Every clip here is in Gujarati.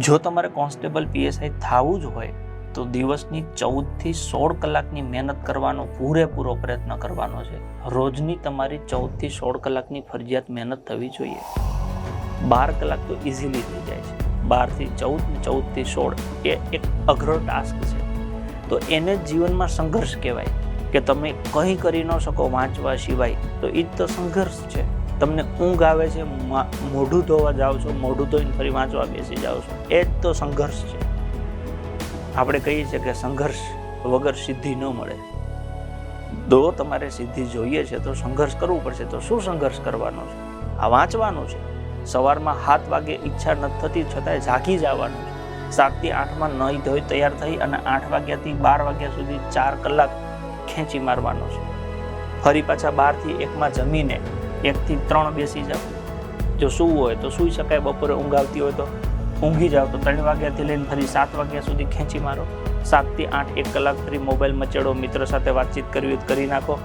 જો તમારે કોન્સ્ટેબલ પીએસઆઈ થવું જ હોય તો દિવસની 14 થી 16 કલાકની મહેનત કરવાનો પૂરેપૂરો પ્રયત્ન કરવાનો છે. રોજની તમારી 14 થી 16 કલાકની ફરજિયાત મહેનત થવી જોઈએ. 12 કલાક તો ઇઝીલી થઈ જાય છે. 12 થી 14 ને 14 થી 16 એ એક અઘરો ટાસ્ક છે. તો એને જ જીવનમાં સંઘર્ષ કહેવાય કે તમે કંઈ કરી ન શકો વાંચવા સિવાય, તો એ જ તો સંઘર્ષ છે. તમને ઊંઘ આવે છે, મોઢું ધોવા જાઓ છો, મોઢું ધોઈને ફરી વાંચવા બેસી જાઓ છો, એ જ તો સંઘર્ષ છે. આપણે કહીએ છીએ કે સંઘર્ષ વગર સિદ્ધિ ન મળે. જો તમારે સિદ્ધિ જોઈએ છે તો સંઘર્ષ કરવું પડશે. તો શું સંઘર્ષ કરવાનો છે? આ વાંચવાનું છે. સવારમાં 7 વાગે ઈચ્છા નથી થતી છતાંય જાગી જવાનું છે. 7 થી 8 નહીં ધોઈ તૈયાર થઈ અને 8 વાગ્યાથી 12 વાગ્યા સુધી 4 કલાક ખેંચી મારવાનો છે. ફરી પાછા 12 થી 1 જમીને 1 થી 3 બેસી જાઓ. જો સૂવું હોય તો સૂઈ શકાય, બપોરે ઊંઘ આવતી હોય તો ઊંઘી જાઓ. તો 3 વાગ્યાથી લઈને ફરી 7 વાગ્યા સુધી ખેંચી મારો. 7 થી 8 1 કલાક ફરી મોબાઈલ મચેડો, મિત્ર સાથે વાતચીત કરવી હોય કરી નાખો.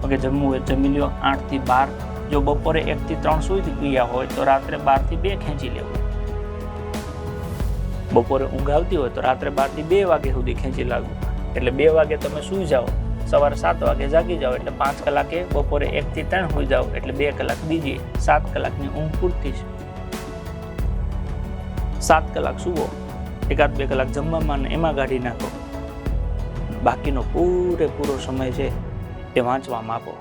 ઓકે, જમવું હોય જમી લ્યો. 8 થી 12. જો બપોરે 1 થી 3 સૂઈ ગયા હોય તો રાત્રે 12 થી 2 ખેંચી લેવું. બપોરે ઊંઘ આવતી હોય તો રાત્રે 12 થી 2 વાગ્યા સુધી ખેંચી લાગવું. એટલે 2 વાગે તમે સૂઈ જાઓ, સવારે 7 વાગે જાગી જાઓ, એટલે 5 કલાકે બપોરે 1 થી 3 સૂઈ જાઓ, એટલે 2 કલાક બીજી 7 કલાકની ઊંઘ પૂરતી છે. 7 કલાક સૂવો, 1-2 કલાક જમવામાં ને એમાં કાઢી નાખો. બાકીનો પૂરેપૂરો સમય છે એ વાંચવામાં આપો.